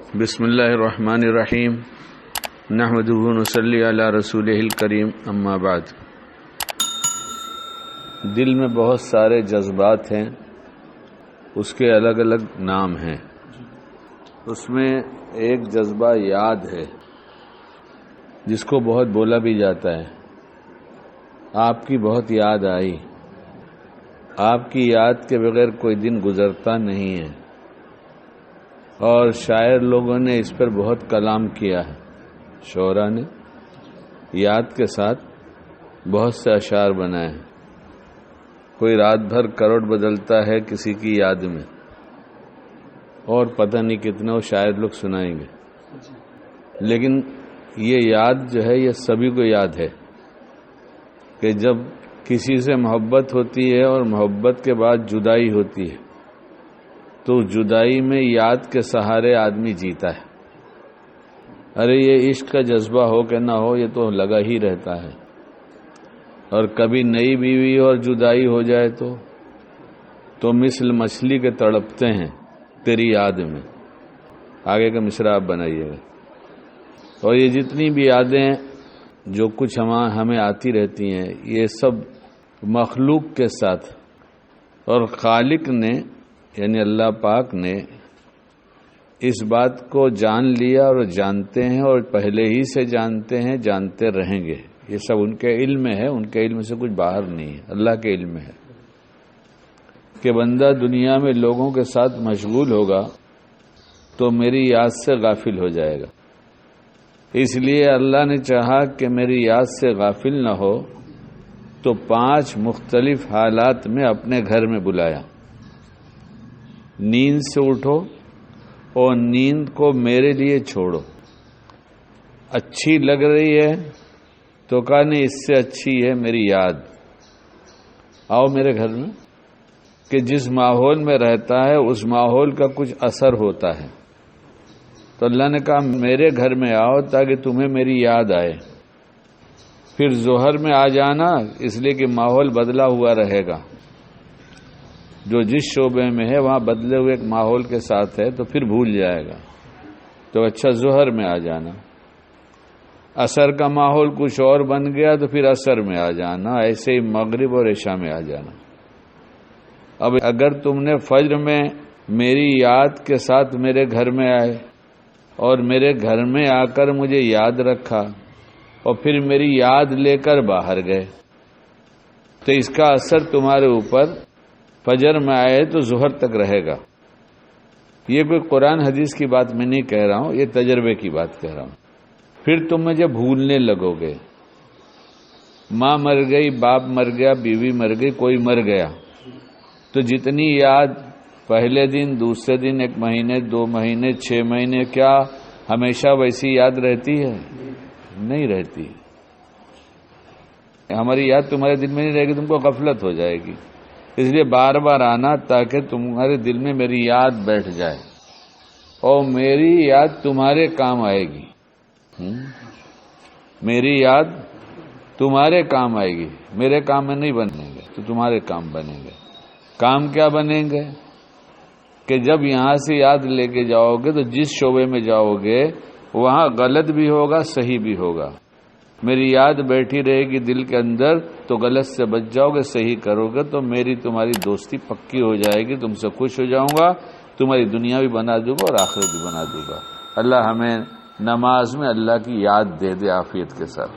بسم اللہ الرحمن الرحیم نحمدہ ونصلی علی رسولہ الکریم اما بعد۔ دل میں بہت سارے جذبات ہیں، اس کے الگ الگ نام ہیں۔ اس میں ایک جذبہ یاد ہے جس کو بہت بولا بھی جاتا ہے۔ آپ کی بہت یاد آئی، آپ کی یاد کے بغیر کوئی دن گزرتا نہیں ہے، اور شاعر لوگوں نے اس پر بہت کلام کیا ہے۔ شعراء نے یاد کے ساتھ بہت سے اشعار بنائے ہیں۔ کوئی رات بھر کروڑ بدلتا ہے کسی کی یاد میں، اور پتہ نہیں کتنے وہ شاعر لوگ سنائیں گے، لیکن یہ یاد جو ہے یہ سبھی کو یاد ہے کہ جب کسی سے محبت ہوتی ہے اور محبت کے بعد جدائی ہوتی ہے تو جدائی میں یاد کے سہارے آدمی جیتا ہے۔ ارے یہ عشق کا جذبہ ہو کہ نہ ہو، یہ تو لگا ہی رہتا ہے، اور کبھی نئی بیوی اور جدائی ہو جائے تو مثل مچھلی کے تڑپتے ہیں تیری یاد میں۔ آگے کا مصرع آپ بنائیے گا۔ اور یہ جتنی بھی یادیں جو کچھ ہمیں آتی رہتی ہیں، یہ سب مخلوق کے ساتھ، اور خالق نے یعنی اللہ پاک نے اس بات کو جان لیا اور جانتے ہیں، اور پہلے ہی سے جانتے ہیں، جانتے رہیں گے۔ یہ سب ان کے علم میں ہے، ان کے علم سے کچھ باہر نہیں ہے، اللہ کے علم میں ہے کہ بندہ دنیا میں لوگوں کے ساتھ مشغول ہوگا تو میری یاد سے غافل ہو جائے گا۔ اس لیے اللہ نے چاہا کہ میری یاد سے غافل نہ ہو تو 5 مختلف حالات میں اپنے گھر میں بلایا۔ نیند سے اٹھو اور نیند کو میرے لیے چھوڑو۔ اچھی لگ رہی ہے تو کہا نہیں، اس سے اچھی ہے میری یاد، آؤ میرے گھر میں۔ کہ جس ماحول میں رہتا ہے اس ماحول کا کچھ اثر ہوتا ہے، تو اللہ نے کہا میرے گھر میں آؤ تاکہ تمہیں میری یاد آئے۔ پھر ظہر میں آ جانا، اس لیے کہ ماحول بدلا ہوا رہے گا، جو جس شعبے میں ہے وہاں بدلے ہوئے ایک ماحول کے ساتھ ہے تو پھر بھول جائے گا، تو اچھا ظہر میں آ جانا۔ عصر کا ماحول کچھ اور بن گیا تو پھر عصر میں آ جانا، ایسے ہی مغرب اور عشاء میں آ جانا۔ اب اگر تم نے فجر میں میری یاد کے ساتھ میرے گھر میں آئے اور میرے گھر میں آ کر مجھے یاد رکھا اور پھر میری یاد لے کر باہر گئے، تو اس کا اثر تمہارے اوپر فجر میں آئے تو ظہر تک رہے گا۔ یہ کوئی قرآن حدیث کی بات میں نہیں کہہ رہا ہوں، یہ تجربے کی بات کہہ رہا ہوں۔ پھر تم مجھے بھولنے لگو گے۔ ماں مر گئی، باپ مر گیا، بیوی مر گئی، کوئی مر گیا، تو جتنی یاد پہلے دن، دوسرے دن، 1 مہینے، 2 مہینے، 6 مہینے، کیا ہمیشہ ویسی یاد رہتی ہے؟ نہیں رہتی۔ ہماری یاد تمہارے دل میں نہیں رہے گی، تم کو غفلت ہو جائے گی۔ اس لیے بار بار آنا تاکہ تمہارے دل میں میری یاد بیٹھ جائے، اور میری یاد تمہارے کام آئے گی۔ میری یاد تمہارے کام آئے گی، میرے کام میں نہیں بنیں گے تو تمہارے کام بنیں گے۔ کام کیا بنیں گے؟ کہ جب یہاں سے یاد لے کے جاؤ گے تو جس شعبے میں جاؤ گے وہاں غلط بھی ہوگا، صحیح بھی ہوگا۔ میری یاد بیٹھی رہے گی دل کے اندر تو غلط سے بچ جاؤ گے، صحیح کرو گے تو میری تمہاری دوستی پکی ہو جائے گی، تم سے خوش ہو جاؤں گا، تمہاری دنیا بھی بنا دوں گا اور آخرت بھی بنا دوں گا۔ اللہ ہمیں نماز میں اللہ کی یاد دے دے عافیت کے ساتھ۔